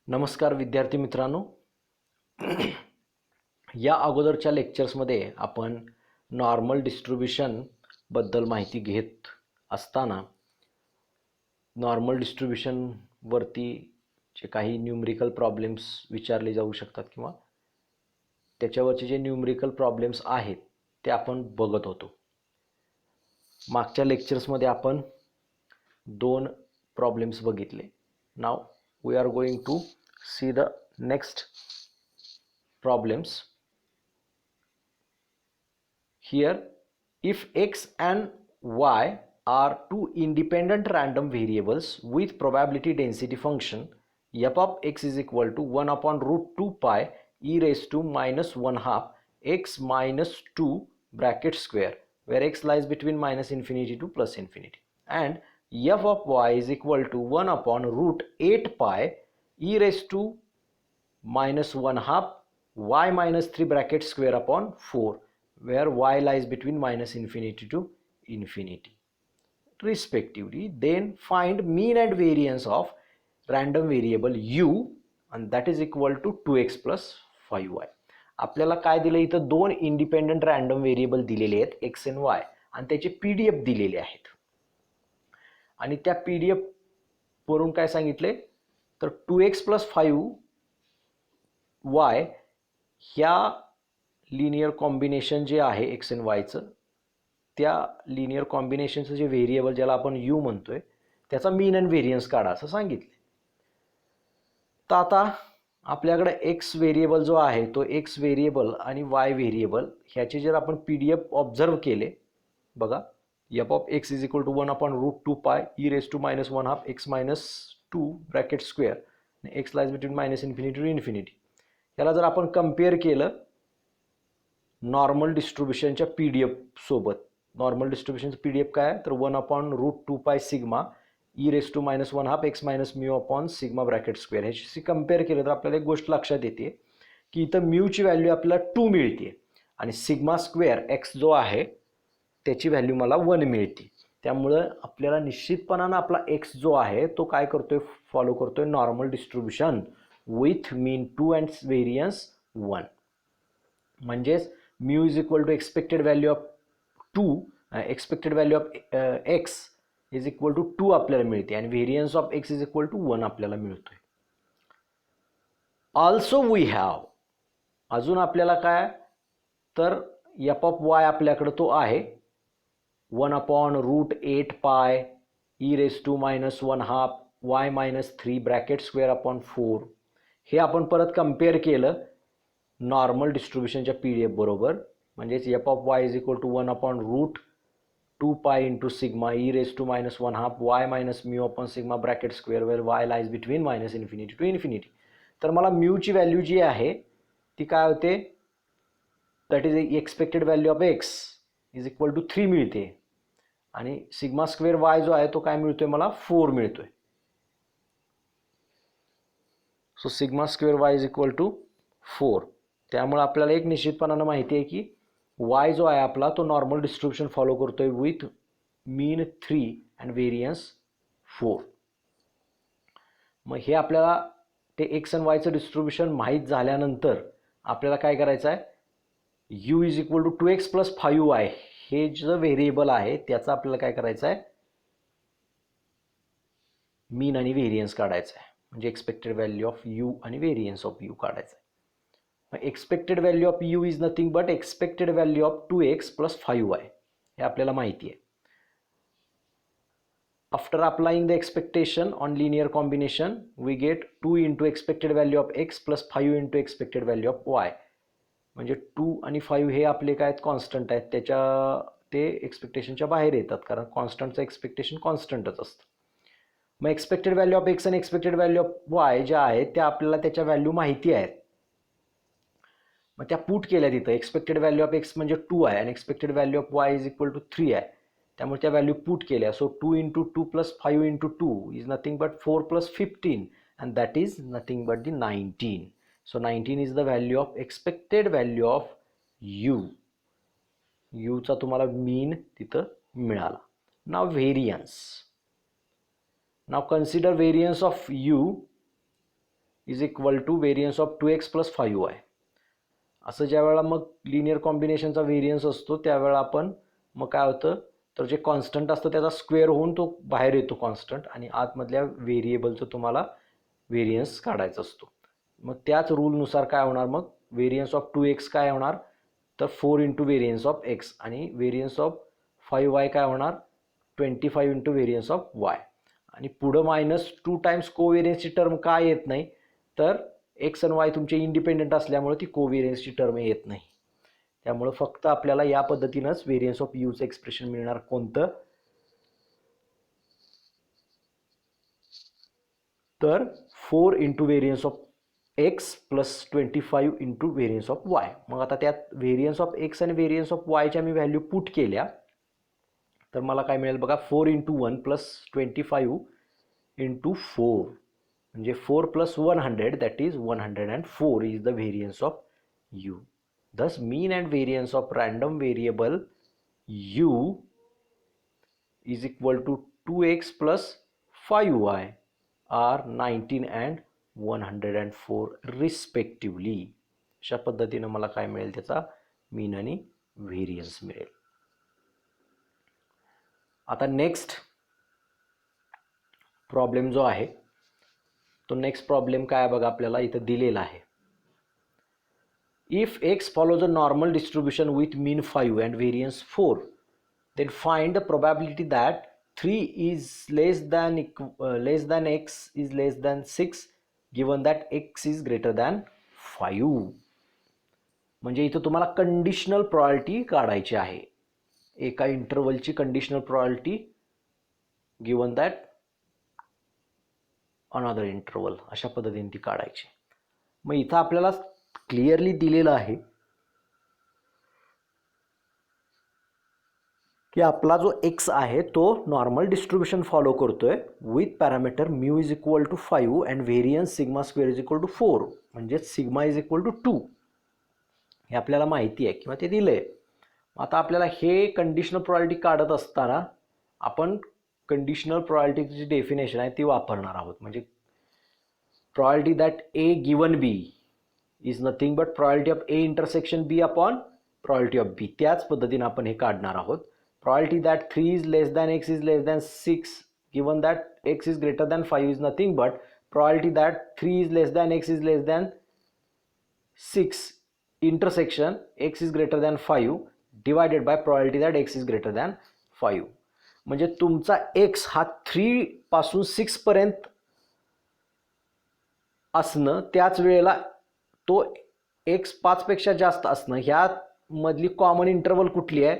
नमस्कार विद्यार्थी मित्रांनो. या अगोदरच्या लेक्चर्समध्ये आपण नॉर्मल डिस्ट्रीब्यूशन बद्दल माहिती घेत असताना नॉर्मल डिस्ट्रीब्यूशन वरती जे काही न्यूमरिकल प्रॉब्लेम्स विचारले जाऊ शकतात किंवा त्याच्यावरचे जे न्यूमरिकल प्रॉब्लेम्स आहेत ते आपण बघत होतो. मागच्या लेक्चर्समध्ये आपण दोन प्रॉब्लेम्स बघितले. नाव we are going to see the next problems. Here, if x and y are two independent random variables with probability density function, f of x is equal to 1 upon root 2 pi e raised to minus 1 half x minus 2 bracket square, where x lies between minus infinity to plus infinity, and f of y is equal to 1 upon root 8 pi e raised to minus 1 half y minus 3 bracket square upon 4, where y lies between minus infinity to infinity respectively. Then find mean and variance of random variable u, and that is equal to 2x plus 5y. आपल्याला काय दिलं इथं दोन independent random variable दिलेले आहेत x and y, आणि त्याचे PDF दिलेले आहेत. आणि त्या पीडीएफ वरून काय सांगितले तर 2x plus 5y ह्या लिनियर कॉम्बिनेशन जे आहे x and y चं, त्या लिनियर कॉम्बिनेशनचं जे व्हेरिएबल ज्याला आपण u म्हणतोय त्याचा मीन अँड व्हेरियन्स काढा असं सांगितले. तर आता आपल्याकडे x व्हेरिएबल जो आहे तो x व्हेरिएबल आणि y व्हेरिएबल ह्याचे जर आपण पीडीएफ ऑब्झर्व केले, बघा f of x is equal to 1 upon root 2 pi e raised to minus 1 half x minus 2 bracket square, x lies between minus infinity to infinity. याला जर आपण compare केलं नॉर्मल डिस्ट्रीब्युशनच्या पीडीएफ सोबत, नॉर्मल डिस्ट्रीब्युशनचं पीडीएफ काय आहे तर 1 upon root 2 pi sigma e raised to minus 1 half x minus mu upon sigma bracket square, ह्याची compare केलं तर आपल्याला एक गोष्ट लक्षात येते की इथं म्यूची व्हॅल्यू आपल्याला 2 मिळते आणि सिग्मा स्क्वेअर x जो आहे त्याची व्हॅल्यू मला 1 मिळते. त्यामुळं आपल्याला निश्चितपणानं आपला x जो आहे तो काय करतोय, फॉलो करतोय normal distribution with mean 2 and variance 1. म्हणजेच mu is equal to expected value of 2, expected value of x is equal to 2 आपल्याला मिळते आणि variance of x is equal to 1 आपल्याला मिळतोय. ऑल्सो वी हॅव, अजून आपल्याला काय तर f ऑफ y आपल्याकडे तो आहे 1 upon root 8 pi e raised to minus 1 half y minus 3 bracket square upon 4. हे आपण परत कंपेअर केलं नॉर्मल डिस्ट्रीब्युशनच्या पीडीएफ बरोबर, म्हणजेच f of y is equal to 1 upon root 2 pi into sigma e raised to minus 1 half y minus mu upon sigma bracket square, where y lies between minus infinity to infinity. तर मला म्यूची value जी आहे ती काय होते, that is expected value of x is equal to 3 मिळते आणि sigma square y जो आहे तो काय मिळतोय मला 4 मिळतोय. So sigma square y is equal to 4. त्यामुळे आपल्याला एक निश्चितपणानं माहिती आहे की y जो आहे आपला तो नॉर्मल डिस्ट्रीब्युशन फॉलो करतोय विथ मीन 3 अँड व्हेरियन्स 4. मग हे आपल्याला ते x आणि y चं डिस्ट्रीब्युशन माहीत झाल्यानंतर आपल्याला काय करायचं आहे, u is equal to 2x plus 5y हे जे व्हेरिएबल आहे त्याचं आपल्याला काय करायचं आहे, मीन आणि व्हेरियन्स काढायचं आहे. म्हणजे एक्सपेक्टेड व्हॅल्यू ऑफ u आणि व्हेरियन्स ऑफ u काढायचं आहे. Expected value of u is nothing but expected value of 2x plus 5y हे आपल्याला माहिती आहे. After applying the expectation on linear combination we get 2 into expected value of x plus 5 into expected value of y. म्हणजे 2 आणि 5 हे आपले काय constant आहेत, त्याच्या ते एक्सपेक्टेशनच्या बाहेर येतात कारण कॉन्स्टंटचं एक्सपेक्टेशन कॉन्स्टंटच असतं. मग एक्सपेक्टेड व्हॅल्यू ऑफ x आणि एक्सपेक्टेड व्हॅल्यू ऑफ y ज्या आहेत त्या आपल्याला त्याच्या व्हॅल्यू माहिती आहेत. मग त्या पुट केल्या तिथं. एक्सपेक्टेड व्हॅल्यू ऑफ x म्हणजे 2 आहे आणि expected value of y is equal to 3 आहे. त्यामुळे त्या व्हॅल्यू पुट केल्या. So 2 into 2 plus 5 into 2 is nothing but 4 plus 15 and that is nothing but the 19. So 19 is the value of expected value of u. u चा तुम्हाला मीन तिथं मिळाला. Now variance. Now consider variance of u is equal to variance of 2x plus 5y. असं ज्या वेळेला मग linear कॉम्बिनेशनचा variance असतो त्यावेळेला आपण मग काय होतं तर जे कॉन्स्टंट असतं त्याचा स्क्वेअर होऊन तो बाहेर येतो कॉन्स्टंट आणि आतमधल्या व्हेरिएबलचं तुम्हाला व्हेरियन्स काढायचा असतो. मग त्याच रूलनुसार काय होणार मग व्हेरियन्स ऑफ 2x काय होणार तर 4 इंटू व्हेरियन्स ऑफ x आणि व्हेरियन्स ऑफ 5y काय होणार 25 इंटू व्हेरियन्स ऑफ y. आणि पुढं -2 टाइम्स कोव्हेरियन्सची टर्म काय येत नाही तर एक्स आणि वाय तुमचे इंडिपेंडंट असल्यामुळे ती कोव्हेरियन्सची टर्म येत नाही. त्यामुळे फक्त आपल्याला या पद्धतीनंच व्हेरियन्स ऑफ यूचं एक्सप्रेशन मिळणार. कोणतं तर 4 into variance of X plus 25 into variance of Y. मग आता त्यात व्हेरियन्स ऑफ एक्स आणि व्हेरियन्स ऑफ वायच्या मी व्हॅल्यू पुट केल्या तर मला काय मिळेल बघा 4 इंटू 1 प्लस 25 इंटू 4 म्हणजे 4 plus 100 that is 104 is the variance of u. Thus mean and variance of random variable u is equal to 2x plus 5y are 19 and 104 respectively. अशा पद्धतीने मला काय मिळेल त्याचा मीन आणि व्हेरियन्स मिळेल. आता नेक्स्ट प्रॉब्लेम जो आहे तो नेक्स्ट प्रॉब्लेम काय बघा आपल्याला इथं दिलेला आहे. If x follows a normal distribution with mean 5 and variance 4, then find the probability that 3 is less than x is less than 6 given that x is greater than 5. म्हणजे इथं तुम्हाला कंडिशनल प्रोबॅबिलिटी काढायची आहे. एका इंटरवलची conditional probability given that another interval अशा पद्धतीने ती काढायची. मग इथं आपल्याला क्लिअरली दिलेलं आहे की आपला जो एक्स आहे तो नॉर्मल डिस्ट्रीब्यूशन फॉलो करतोय with parameter mu is equal to 5 and variance sigma square is equal to 4 म्हणजे सिग्मा इज इक्वल टू 2 हे आपल्याला माहिती आहे किंवा ते दिलंय. आता आपल्याला हे कंडिशनल प्रोबॅबिलिटी काढत असताना आपण कंडिशनल प्रोबॅबिलिटीची डेफिनेशन आहे ती वापरणार आहोत. म्हणजे probability that A given B is nothing but probability of A intersection B upon probability of B. त्याच पद्धतीने आपण हे काढणार आहोत. Probability that 3 is less than x is less than 6 given that x is greater than 5 is nothing but probability that 3 is less than x is less than 6 intersection x is greater than 5 divided by probability that x is greater than 5. म्हणजे तुमचा x हा 3 पासून 6 पर्यंत असणं त्याच वेळेला तो x 5 पेक्षा जास्त असणं ह्या मधली कॉमन इंटरवल कुठली आहे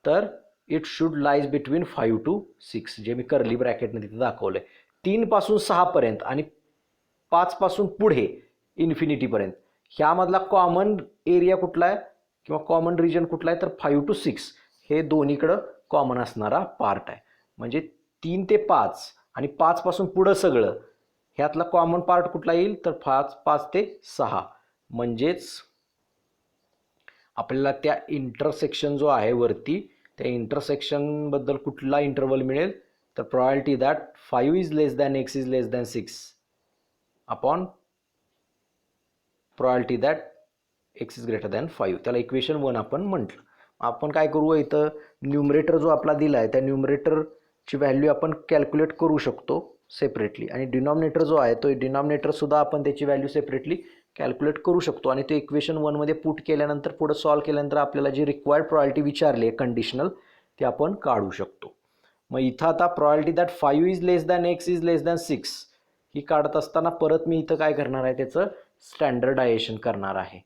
तर it should lies between 5 to 6 जे मी कर्ली ब्रॅकेटने तिथे दाखवलंय. 3 पासून 6 पर्यंत आणि 5 पासून पुढे इन्फिनिटीपर्यंत ह्यामधला कॉमन एरिया कुठला आहे किंवा कॉमन रिजन कुठला आहे तर 5 to 6 हे दोन्हीकडं कॉमन असणारा पार्ट आहे. म्हणजे 3 ते 5 आणि 5 पासून पुढं सगळं ह्यातला कॉमन पार्ट कुठला येईल तर 5 ते 6 म्हणजेच आपल्याला त्या इंटरसेक्शन जो आहे वरती त्या इंटरसेक्शन बद्दल कुठला इंटरवल मिळेल तर probability that 5 is less than x is less than 6 upon probability that x is greater than 5. त्याला इक्वेशन 1 आपण म्हटलं. आपण काय करू इथं न्यूमरेटर जो आपला दिला आहे त्या न्यूमरेटरची व्हॅल्यू आपण कॅल्क्युलेट करू शकतो सेपरेटली आणि डिनॉमिनेटर जो आहे तो डिनॉमिनेटर सुद्धा आपण त्याची व्हॅल्यू सेपरेटली कॅल्क्युलेट करू शकतो आणि ते इक्वेशन 1 मध्ये पुट केल्यानंतर पुढे सॉल्व्ह केल्यानंतर आपल्याला जी रिक्वायर्ड प्रोबॅबिलिटी विचारली आहे कंडिशनल ते आपण काढू शकतो. मग इथं आता probability that 5 is less than x is less than 6 ही काढत असताना परत मी इथं काय करणार आहे त्याचं स्टँडर्डायझेशन करणार आहे.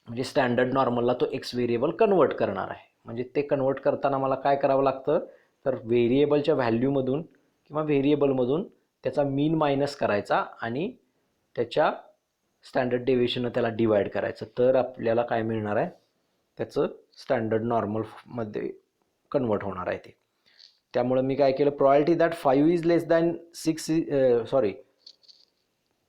म्हणजे स्टँडर्ड नॉर्मलला तो x व्हेरिएबल कन्वर्ट करणार आहे. म्हणजे ते कन्वर्ट करताना मला काय करावं लागतं तर व्हेरिएबलच्या व्हॅल्यूमधून किंवा व्हेरिएबलमधून त्याचा मीन मायनस करायचा आणि त्याच्या स्टँडर्ड डेव्हिएशनने त्याला डिवाइड करायचं तर आपल्याला काय मिळणार आहे त्याचं स्टँडर्ड नॉर्मलमध्ये कन्वर्ट होणार आहे ते. त्यामुळे मी काय केलं probability that 5 is less than 6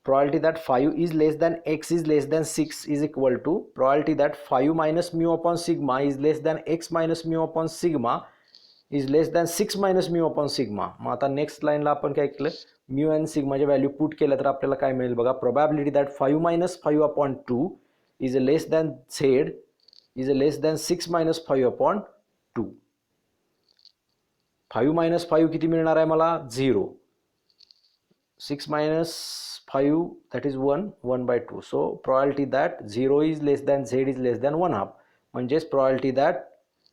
probability that 5 is less than x is less than 6 is equal to probability that 5 minus mu upon sigma is less than x minus mu upon sigma is less than 6 minus mu upon sigma. मग आता next लाईनला आपण काय केलं mu and सिग्माच्या value put केल्या तर आपल्याला काय मिळेल बघा. Probability that 5 - 5/2 is less than Z is less than 6 - 5/2. 5 - 5 किती मिळणार आहे मला 0. 6 - 5 that is 1/2. So probability that 0 is less than z is less than 1/2. म्हणजेच probability that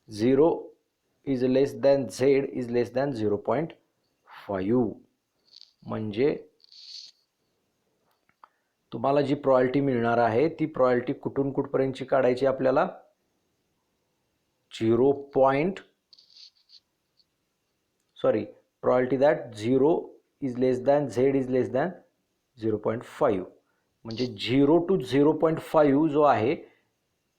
0 is less than z is less than 0.5. म्हणजे तुम्हाला जी probability मिळणार आहे ती probability कुठून कुठपर्यंतची काढायची आपल्याला probability that 0 is less than z is less than 0.5. म्हणजे 0 to 0.5 जो आहे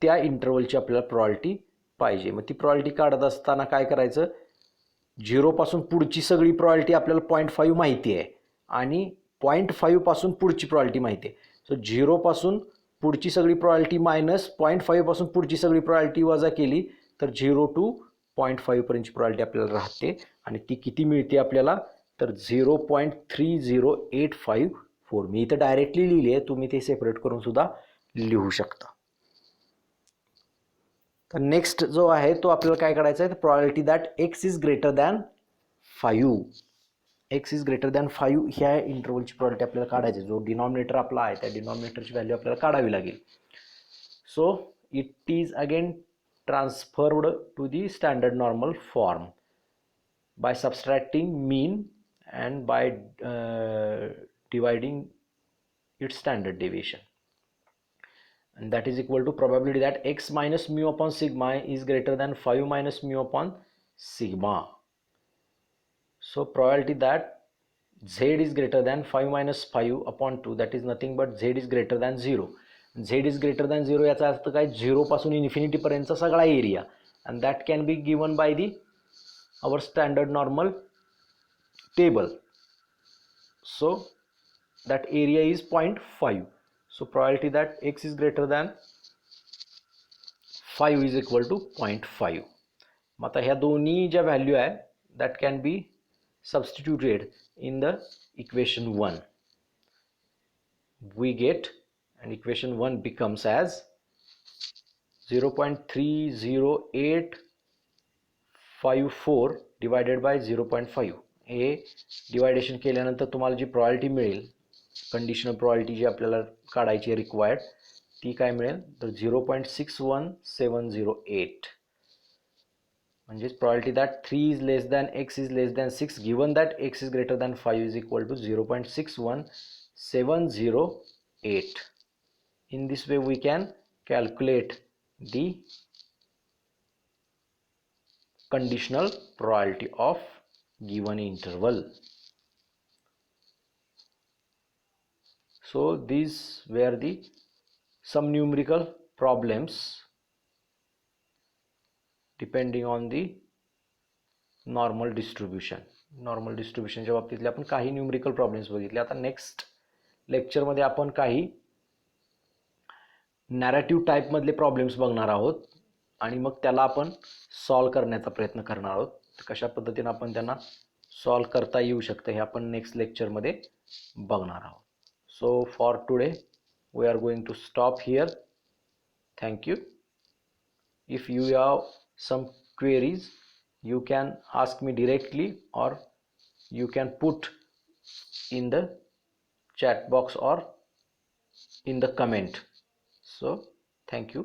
त्या इंटरवलची आपल्याला probability पाहिजे. मग ती probability काढत असताना काय करायचं, 0 पासून पुढची सगळी probability आपल्याला 0.5 माहिती आहे आणि 0.5 पासून पुढची probability माहिती आहे. सो 0 पासून पुढची सगळी probability मायनस 0.5 पासून पुढची सगळी probability वजा केली तर 0 to 0.5 पर्यंतची probability आपल्याला राहते आणि ती किती मिळते आपल्याला तर 0.3085. मी इथं डायरेक्टली लिहिली आहे, तुम्ही ते सेपरेट करून सुद्धा लिहू शकता. तर नेक्स्ट जो आहे तो आपल्याला काय करायचा आहे, probability that x is greater than 5. x is greater than 5 ह्या इंटरवलची प्रोबॅबिलिटी आपल्याला काढायची. जो डिनॉमिनेटर आपला आहे त्या डिनॉमिनेटरची व्हॅल्यू आपल्याला काढावी लागेल. So it is again transferred to the standard normal form by subtracting mean and by dividing its standard deviation, and that is equal to probability that x minus mu upon sigma is greater than 5 minus mu upon sigma. So probability that z is greater than 5 minus 5 upon 2, that is nothing but z is greater than 0. z is greater than 0 याचा अर्थ काय, 0 पासून infinity पर्यंतचा सगळा area, and that can be given by the our standard normal table. So that area is 0.5. So probability that x is greater than 5 is equal to 0.5. आता ह्या दोन्ही ज्या व्हॅल्यू आहे that can be substituted in the equation 1. We get, and equation 1 becomes as 0.30854 divided by 0.5. हे division केल्यानंतर तुम्हाला जी probability मिळेल, कंडिशनल प्रोबॅबिलिटी जी आपल्याला काढायची रिक्वायर्ड, ती काय मिळेल तर 0.61708. म्हणजेच probability that 3 is less than x is less than 6 given that x is greater than 5 is equal to 0.61708. In this way we can calculate the conditional probability of given interval. So these were the some numerical problems depending on the normal distribution. Normal डिस्ट्रीब्युशनच्या बाबतीतले आपण काही numerical problems बघितले. आता next लेक्चरमध्ये आपण काही narrative टाईपमधले problems बघणार आहोत आणि मग त्याला आपण सॉल्व करण्याचा प्रयत्न करणार आहोत. कशा पद्धतीने आपण त्यांना सॉल्व करता येऊ शकते हे आपण नेक्स्ट लेक्चरमध्ये बघणार आहोत. So for today we are going to stop here. Thank you. If you have some queries you can ask me directly or you can put in the chat box or in the comment. So thank you.